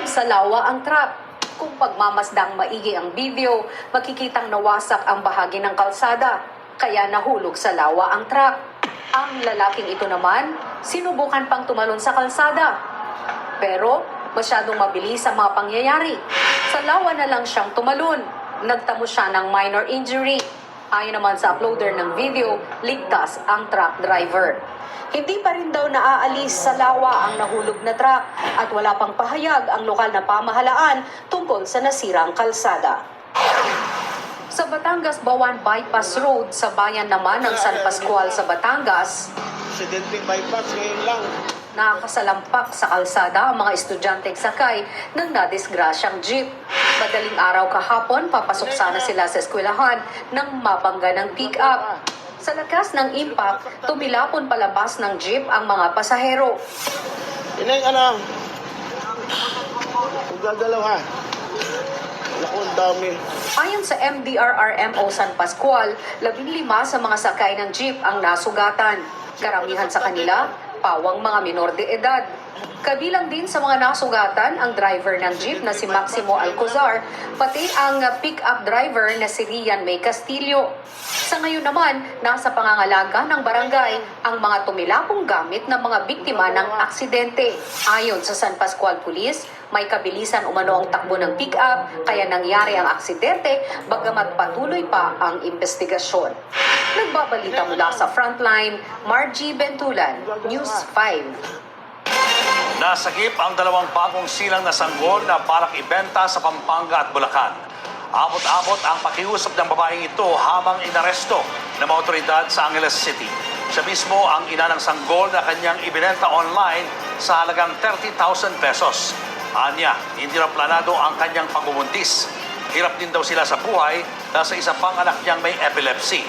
sa lawa ang truck. Kung pagmamasdang maigi ang video, makikitang nawasak ang bahagi ng kalsada, kaya nahulog sa lawa ang truck. Ang lalaking ito naman, sinubukan pang tumalon sa kalsada. Pero masyadong mabilis ang mga pangyayari. Sa lawa na lang siyang tumalon. Nagtamo siya ng minor injury. Ayon naman sa uploader ng video, ligtas ang truck driver. Hindi pa rin daw naaalis sa lawa ang nahulog na truck at wala pang pahayag ang lokal na pamahalaan tungkol sa nasirang kalsada. Sa Batangas Bawan Bypass Road sa bayan naman ng San Pascual sa Batangas, Presidente bypass ngayon lang. nakakasalampak sa kalsada ang mga estudyanteng sakay ng nadisgrasyang jeep. Madaling araw kahapon, papasok sana sila sa eskwelahan nang mabangga ng pick-up. Sa lakas ng impact, tumilapon palabas ng jeep ang mga pasahero. Inay, Huwag gagalaw ha. Naku, ang dami. Ayon sa MDRRMO San Pascual, 15 sa mga sakay ng jeep ang nasugatan. Karamihan sa kanila, pawang mga minor de edad. Kabilang din sa mga nasugatan ang driver ng jeep na si Maximo Alcozar, pati ang pick-up driver na si Rian May Castillo. Sa ngayon naman, nasa pangangalaga ng barangay ang mga tumilapong gamit ng mga biktima ng aksidente. Ayon sa San Pascual Police, may kabilisan umano ang takbo ng pick-up kaya nangyari ang aksidente bagamat patuloy pa ang investigasyon. Nagbabalita mula sa Frontline, Margie Bentulan, News 5. Nasagip ang dalawang bagong silang na sanggol na balak ibenta sa Pampanga at Bulacan. Abot-abot ang pakiusap ng babaeng ito habang inaresto ng mga otoridad sa Angeles City. Siya mismo ang ina ng sanggol na kanyang ibinenta online sa halagang 30,000 pesos. Anya, hindi na planado ang kanyang pagbubuntis. Hirap din daw sila sa buhay dahil sa isa pang anak niyang may epilepsy.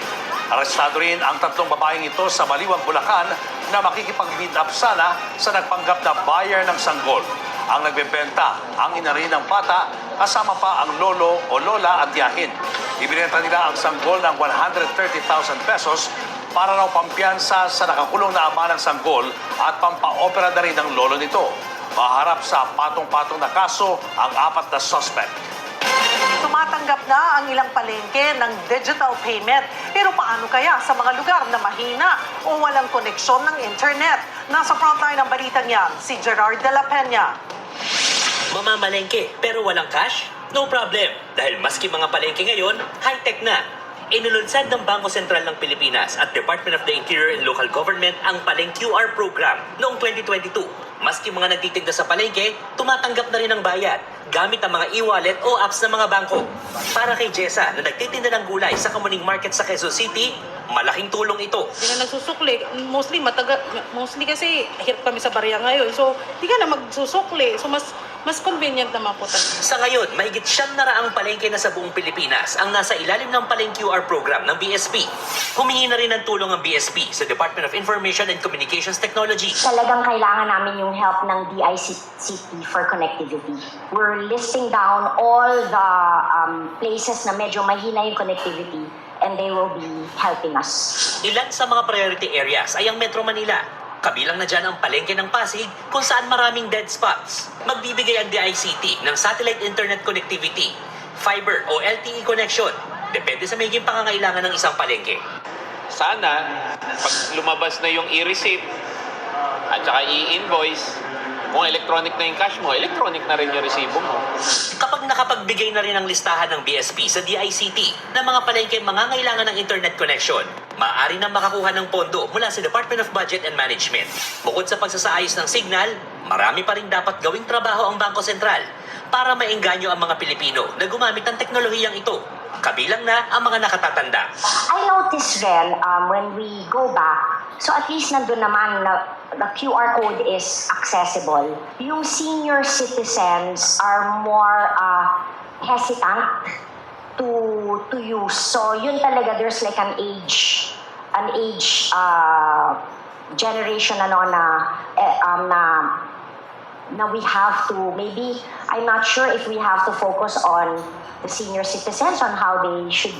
Arestado rin ang tatlong babaeng ito sa Baliwag, Bulacan na makikipag-meet up sana sa nagpanggap na buyer ng sanggol. Ang nagbebenta, ang ina rin ng bata, kasama pa ang lolo o lola at tiyahin. Ibinenta nila ang sanggol ng 130,000 pesos para raw pampiyansa sa nakakulong na ama ng sanggol at pampaopera na rin ng lolo nito. Maharap sa patong-patong na kaso ang 4 na suspect. Tumatanggap na ang ilang palengke ng digital payment. Pero paano kaya sa mga lugar na mahina o walang koneksyon ng internet? Nasa frontline ng balitang yan, si Gerard de la Peña. Mamamalengke pero walang cash? No problem, dahil maski mga palengke ngayon, high-tech na. Inulunsad ng Bangko Sentral ng Pilipinas at Department of the Interior and Local Government ang Paleng QR program noong 2022. Maski mga nagtitinda sa palengke, tumatanggap na rin ng bayad gamit ang mga e-wallet o apps ng mga bangko. Para kay Jessa na nagtitinda ng gulay sa Kamuning Market sa Quezon City, malaking tulong ito. Hindi na nagsusukli. Mostly kasi hirap kami sa barya ngayon. So, hindi ka na magsusukli. So, mas convenient naman po talaga. Sa ngayon, mahigit 900 palengke na sa buong Pilipinas ang nasa ilalim ng Paleng QR program ng BSP. Humingi na rin ng tulong ang BSP sa Department of Information and Communications Technology. Talagang kailangan namin yung help ng DICT for connectivity. We're listing down all the places na medyo mahina yung connectivity and they will be helping us. Ilan sa mga priority areas ay ang Metro Manila. Kabilang na dyan ang palengke ng Pasig kung saan maraming dead spots. Magbibigay ang DICT ng satellite internet connectivity, fiber o LTE connection. Depende sa magiging pangangailangan ng isang palengke. Sana, pag lumabas na yung e-receipt at saka e-invoice, kung electronic na yung cash mo, electronic na rin yung resibo mo. Kapag nakapagbigay na rin ang listahan ng BSP sa DICT ng mga palengke mangangailangan ng internet connection, maaari na makakuha ng pondo mula sa Department of Budget and Management. Bukod sa pagsasaayos ng signal, marami pa rin dapat gawing trabaho ang Bangko Sentral para maengganyo ang mga Pilipino na gumamit ng teknolohiyang ito. Kabilang na ang mga nakatatanda. I noticed then when we go back, so at least nandun naman na the QR code is accessible. Yung senior citizens are more hesitant to use. So yun talaga, there's like an age generation na we have to maybe I'm not sure if we have to focus on the senior citizens on how they should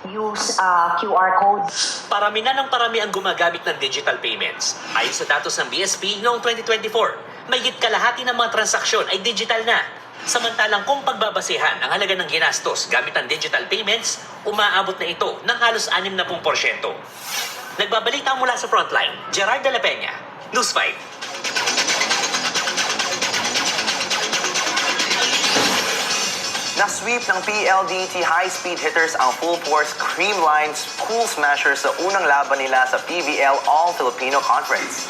use QR codes. Parami na ng parami ang gumagamit ng digital payments. Ayon sa datos ng BSP noong 2024, mayigit kalahati ng mga transaksyon ay digital na. Samantalang kung pagbabasehan ang halaga ng ginastos gamit ang digital payments, umaabot na ito ng halos 60%. Nagbabalita mula sa Frontline, Gerard de la Peña, News 5. Na-sweep ng PLDT high-speed hitters ang full-force Creamline Cool Smashers sa unang laban nila sa PVL All-Filipino Conference.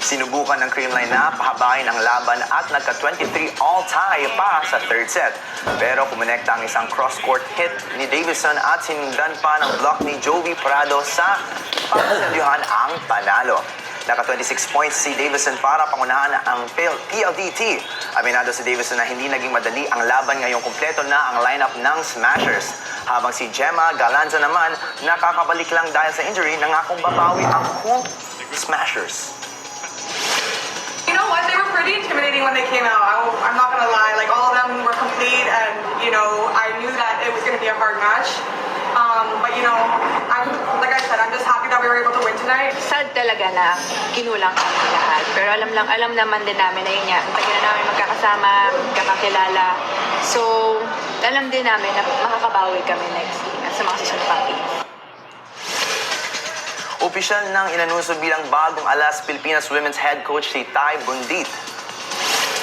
Sinubukan ng Creamline na pahabain ang laban at nagka-23 all-tie pa sa third set. Pero kumonekta ang isang cross-court hit ni Davison at sinundan pa ng block ni Joey Prado sa pagsadyuhan ang panalo. Naka-26 points si Davison para pangunahan ang PLDT. Aminado si Davison na hindi naging madali ang laban ngayong kumpleto na ang lineup ng Smashers. Habang si Gemma Galanza naman nakakabalik lang dahil sa injury nangakong babawi ang Cool Smashers. You know what? They were pretty intimidating when they came out. I'm not gonna lie. Like, all of them were complete, and you know, I knew that it was gonna be a hard match. But you know, like I said, I'm just happy that we were able to win tonight. Sad talaga na kinulang kami lahat. Pero alam naman din namin na yun nga, ang tagal na namin magkakasama, magkakakilala. So, alam din namin na makakabawi kami next game at sa mga susunod pang games. Opisyal nang inanuso bilang bagong alas Pilipinas Women's Head Coach si Ty Bundit.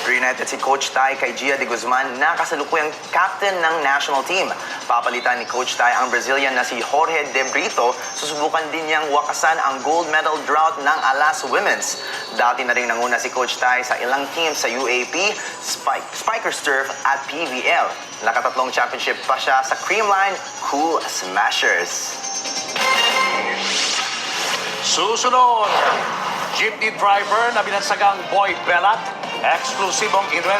Reunited si Coach Ty kay Gia de Guzman na kasalukuyang captain ng national team. Papalitan ni Coach Ty ang Brazilian na si Jorge De Brito. Susubukan din niyang wakasan ang gold medal drought ng Alas Women's. Dati na rin nanguna si Coach Ty sa ilang teams sa UAP, Spikers Turf at PVL. Nakatatlong championship pa siya sa Creamline Cool Smashers. Susunod, jeepney driver na binansagang Boy Belat, eksklusibong kinuwento